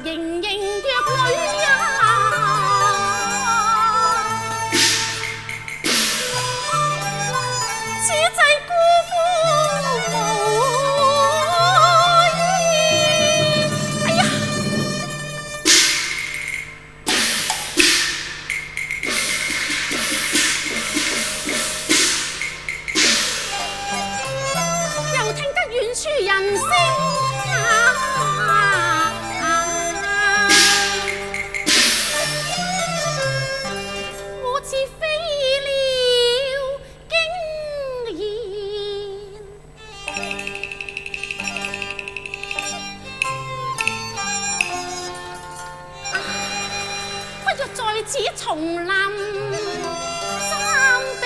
盈盈若女呀，此際辜負無意。哎呀！又聽得遠處人聲我似飛了，竟然不若在此叢林三避。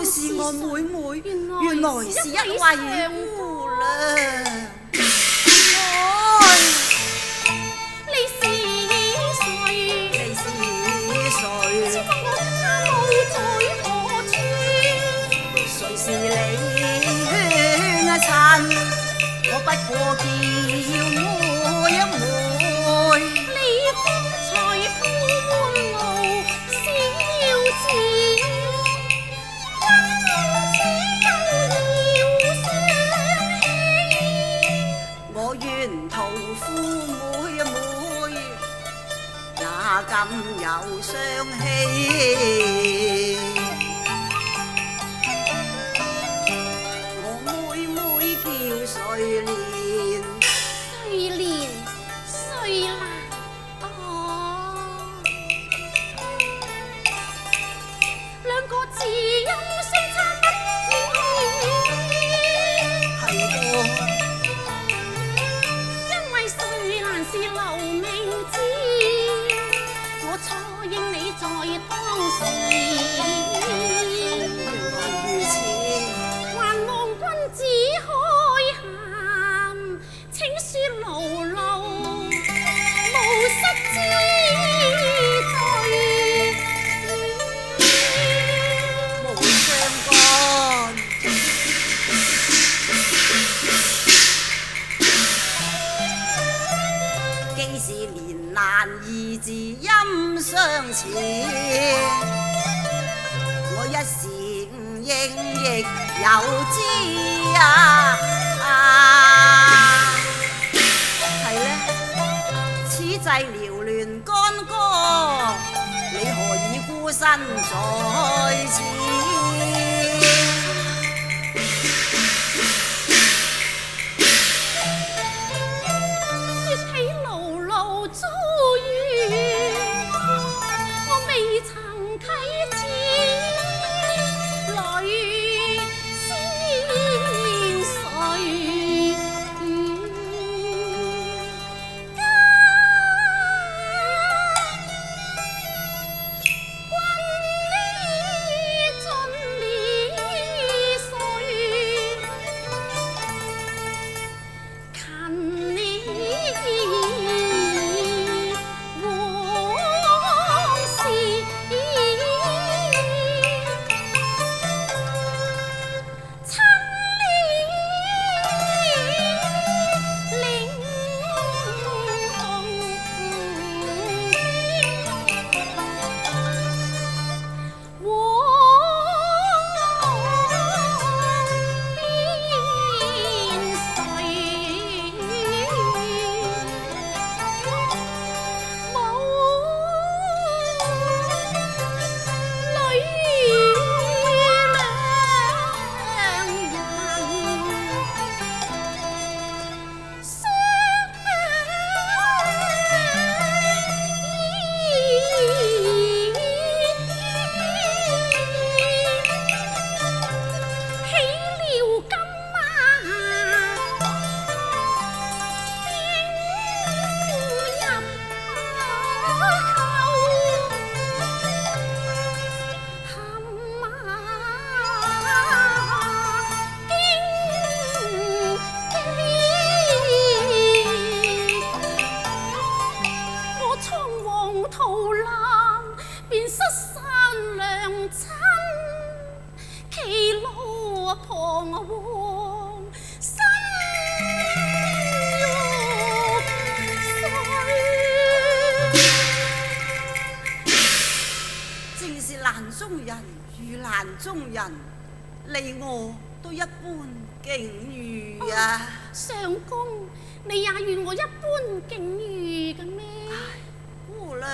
是我妹妹，原來是一位姑娘。你是誰？你是誰？只當我家母在何處？誰是你親？我不過叫妹一妹。你方才呼喚我小姐。我願屠夫妹妹，哪敢有雙喜？我妹妹叫睡蓮，睡蓮，睡蘭，哦，兩個字音相差不遠。係噃。睡蘭是留名字，我錯認你在當時。原來如此，還望君子開函，請恕勞勞無失之罪，無相干。既是連蘭二字音相似，我一時誤認亦有知啊！係呢，此際撩亂干戈，你何以孤身在此？中人，你我都一般境遇啊！相公，你也與我一般境遇嘅咩？姑娘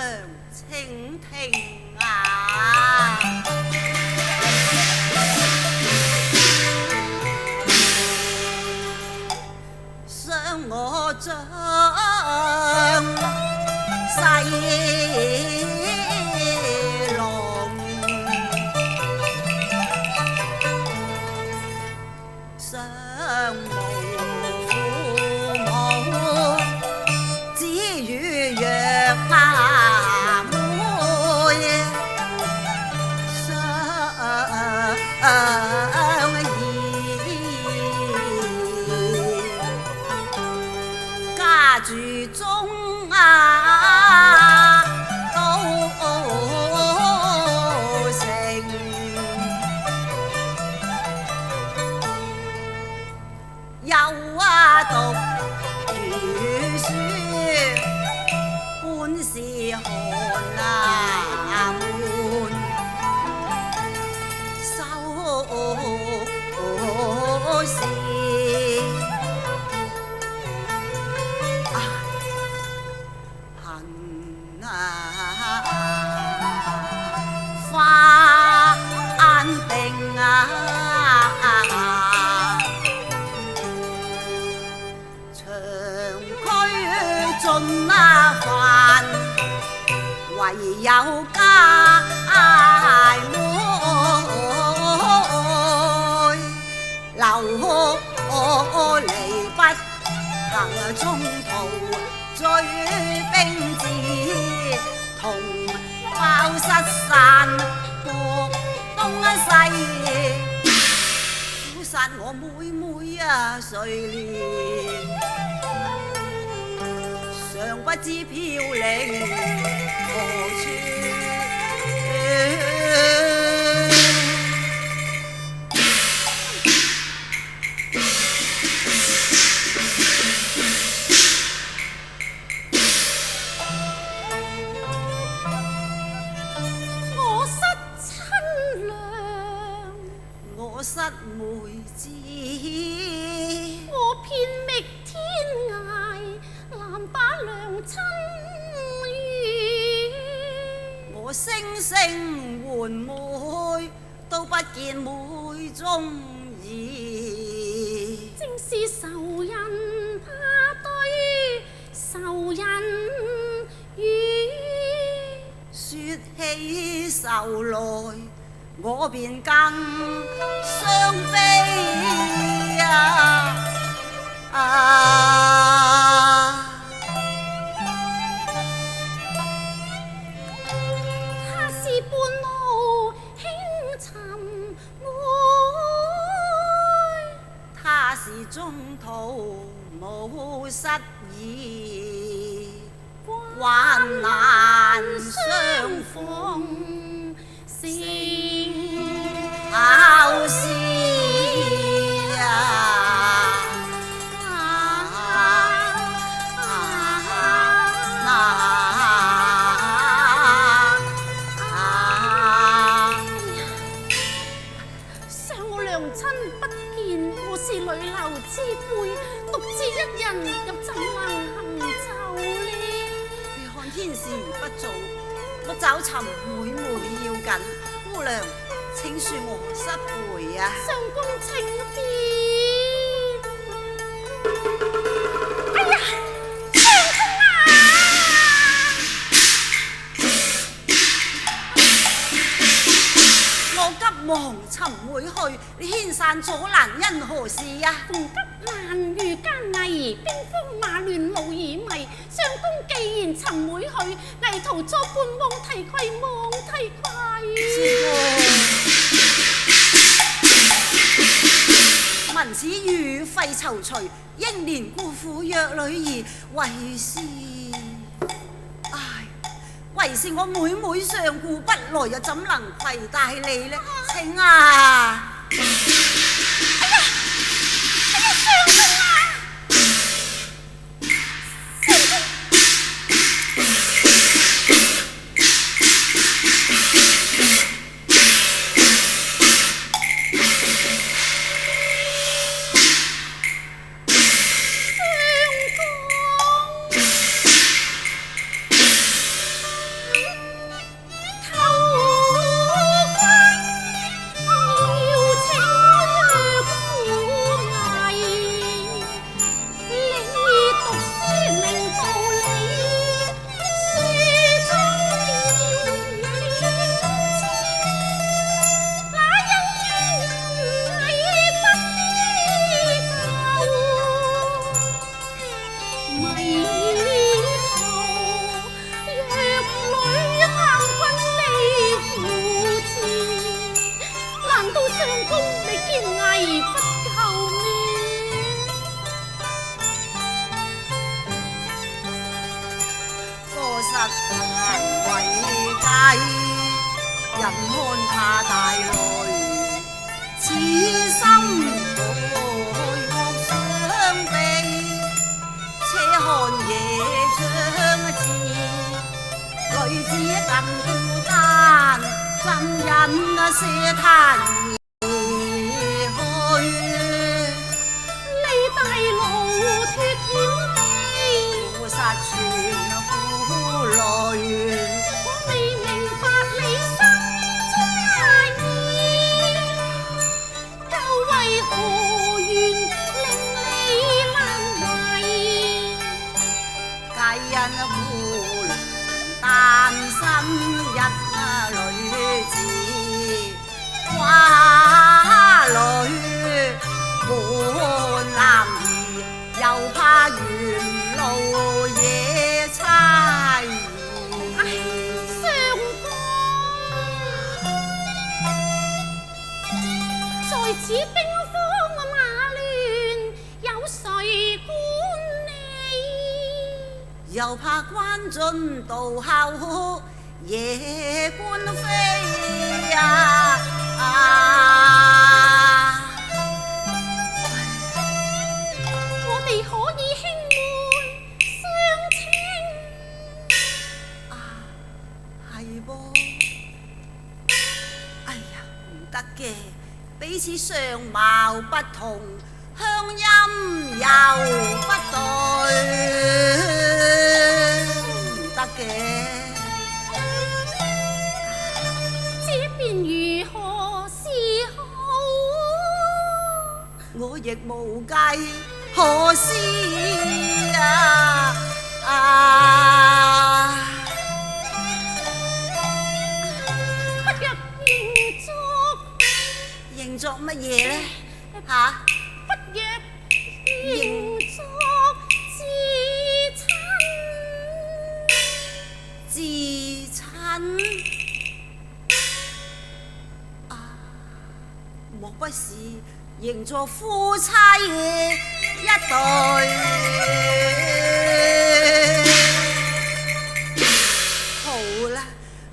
請聽啊！想我將西龍，相無父母，只與弱媽妹相依。家住中啊，都城，有啊讀語書，本是寒啊門，收視。花定啊，長驅盡啊飯，唯有家妹留離不行，中途追兵至，同胞失散國東西，苦殺我妹妹啊誰憐？尚不知飄零何處。失妹子，我遍覓天涯，難把娘親遇。我聲聲喚妹，都不見妹中意。正是仇人怕對，仇人遇。說起仇來，我便更傷悲他是半路輕尋妹，他是中途冇失意，患難相逢考試想我娘親不見，我是女流之輩，獨自一人又怎能行走呢？你看天事不做，我找尋妹妹要緊。姑娘請恕我失陪啊！相公請便。哎呀，相公啊！我急忙尋妹去，你牽散阻攔因何事啊？逢急難遇艱危，兵荒馬亂無以為。相公既然尋妹去，危途作伴望提攜望提攜。聞此語費躊躇，英年孤婦弱女兒，為是我妹妹上顧不來，又怎能攜帶你呢？請啊！難為繼，人看他大淚，此心莫相避。且看夜將至，女子更孤單，怎忍捨他而去？你大路脱險地，負殺全苦累。我未明白你心中意，究為何願令你難為？皆因苦娘單身一女子，寡女本男兒，又怕沿路野差兒。相公，在此兵荒馬亂，有誰管你？又怕關進道後，夜官非呀！我哋可以兄妹相稱。係噃，哎呀，唔得嘅，彼此相貌不同，鄉音又不對，唔得嘅。這便如何是好？我亦無計可施不若認作乜嘢呢？嚇？不若認作至親莫不是認作夫妻一對？好啦，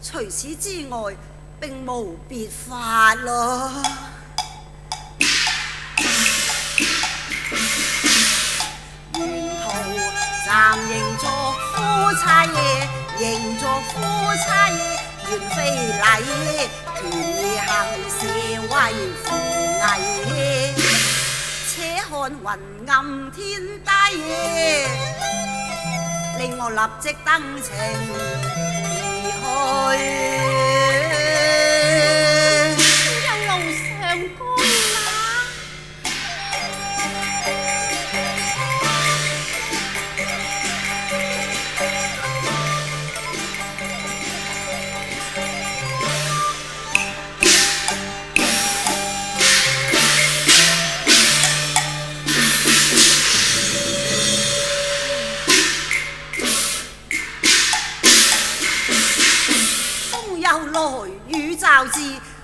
除此之外並無別法咯。沿途暫認作夫妻，認作夫妻，原非禮，權宜行事為父藝。且看雲暗天低，令我立即登程而去。有路上乾馬，來雨驟至，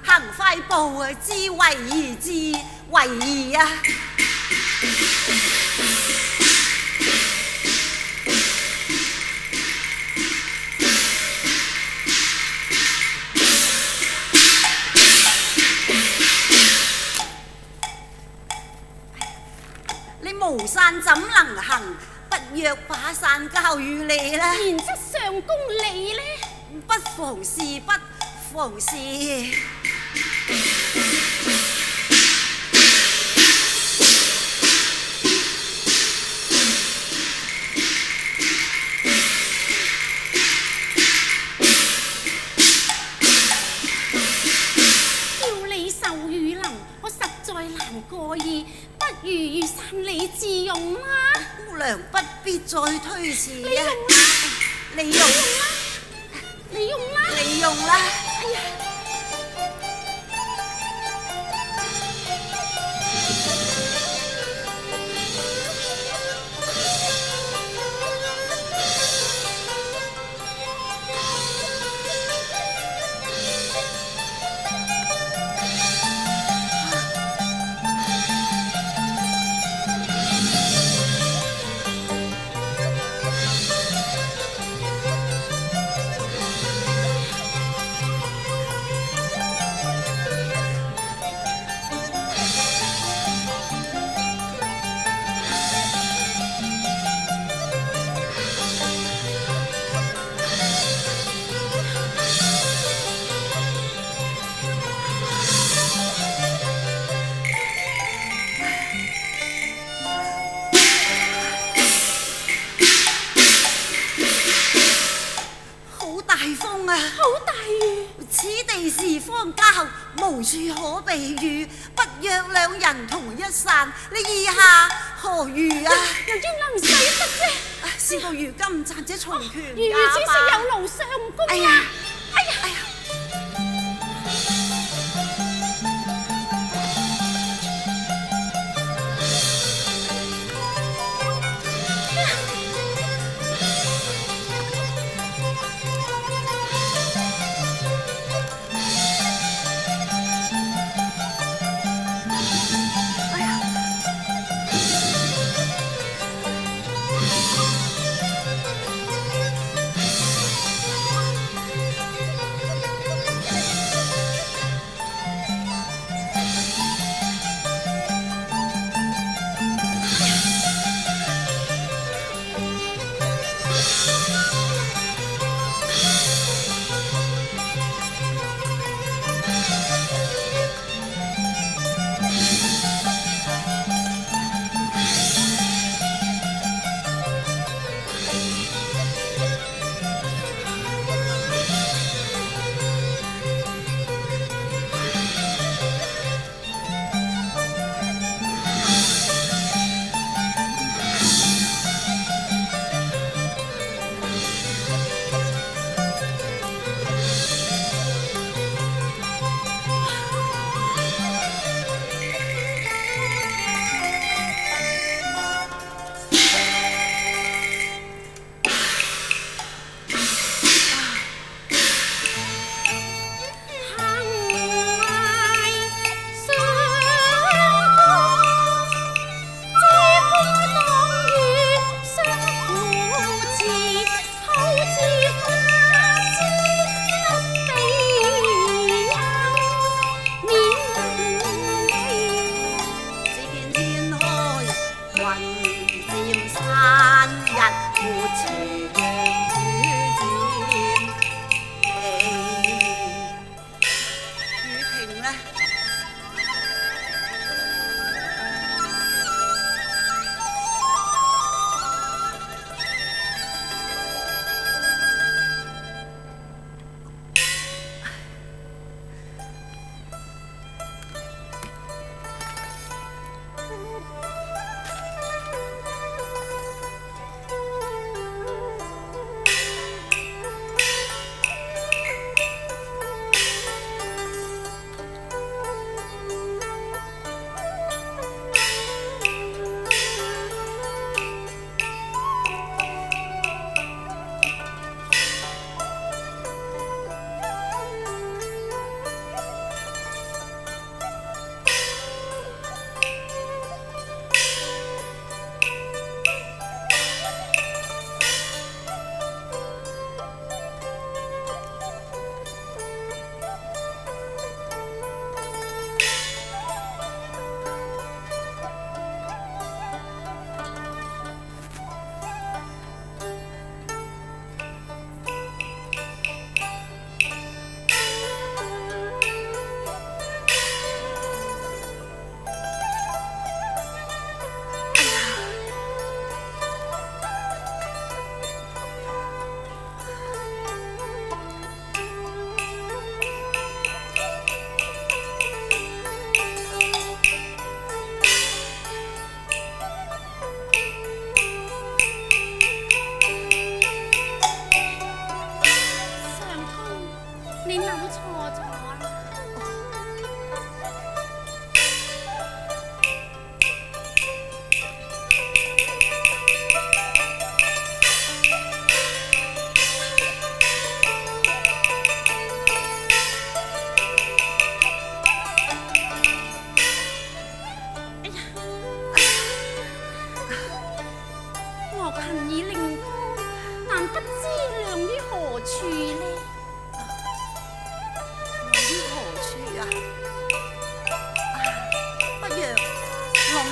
行快步之為而至，為義啊！你無傘怎能行？不若把傘交與你啦。然則上公你呢？不妨事，不妨事。要你受雨淋，我實在難過意，不如雨傘你自用啦。姑娘不必再推辭啊！你用啦，你用啦，你用啦！哎呀！大雨。此地是荒郊，無處可避雨，不若兩人同一傘，你意下何如啊？又焉能使得啫？事到如今，暫且從權如此是有勞相公哎呀啦。哎呀，哎呀！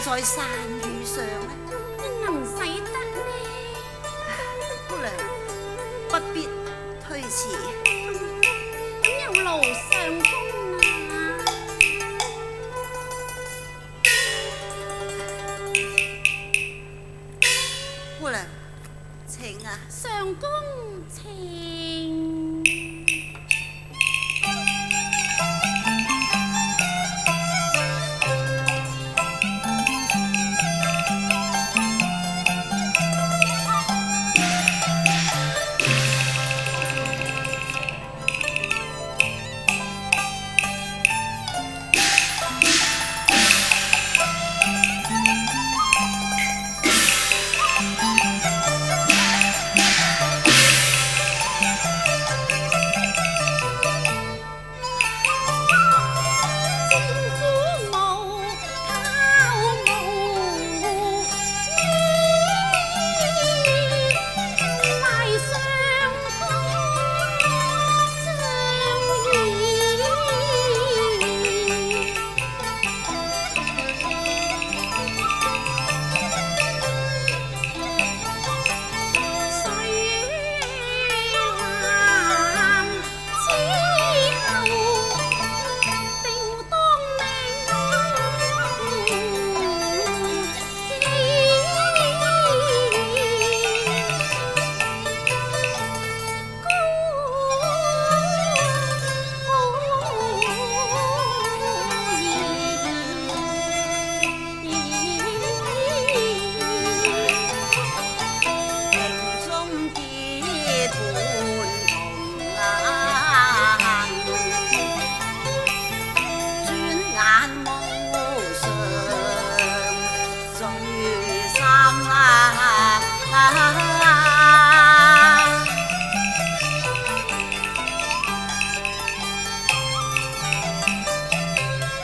在傘雨上呢，你能使得呢？姑娘不必推辭。咁有勞相公啊！姑娘請啊，相公請。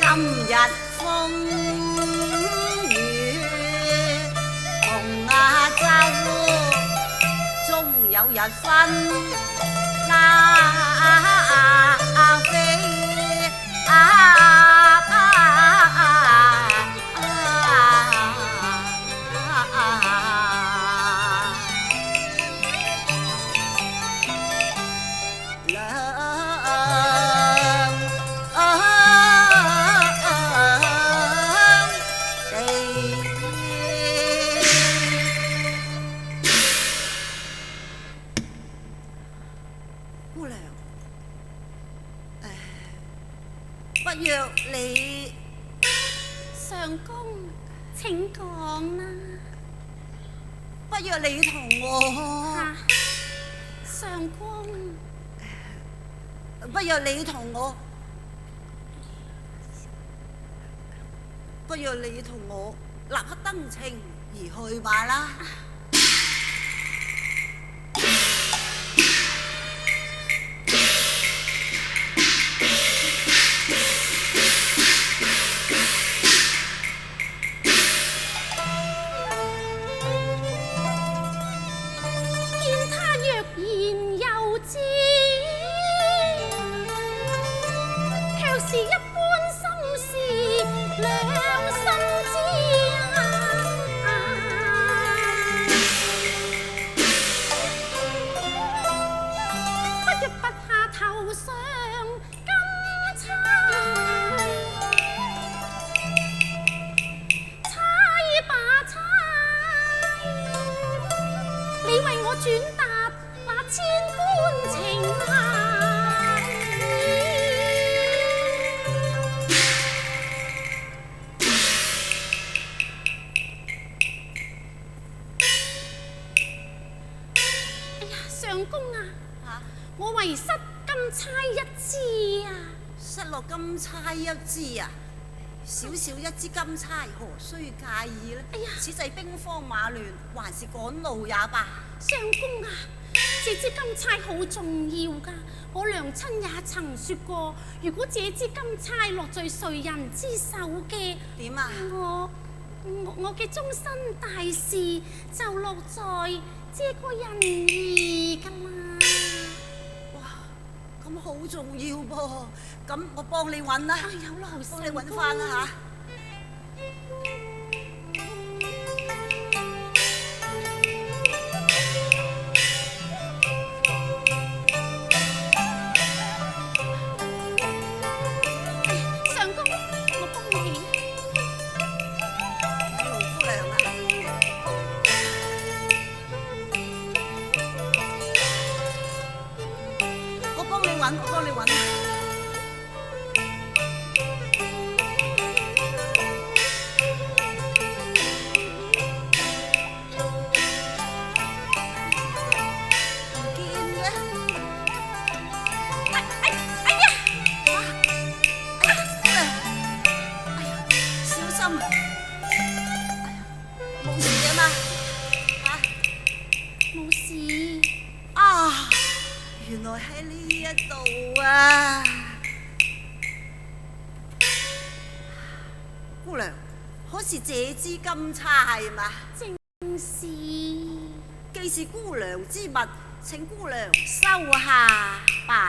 今日風雨同亞洲，終有日分飛。姑娘，不若你相公，請講啦。不若你同我，相公，不若你同我，不若你同我立刻登程而去吧啦。是一般心事，兩心知不若拔下頭上金釵，釵吧釵，你為我轉達那千般情相公啊，我遺失金釵一支啊！失落金釵一支啊！小小一支金釵，何須介意呢？哎呀，此際兵荒馬亂，還是趕路也罷。相公啊，這支金釵好重要㗎。我娘親也曾說過，如果這支金釵落在誰人之手嘅，點啊？我嘅終身大事就落在這個人兒㗎啦！哇，咁好重要噃！咁我幫你揾啦，有勞幫你揾翻啦嚇。相公，我幫你。姑娘啊！我幫你揾。唔見嘅。哎呀！姑娘，哎呀，小心啊！冇事啊嘛？冇事。啊！原來喺呢一度啊！姑娘，可是這支金釵係嘛？正是。既是姑娘之物，請姑娘收下吧。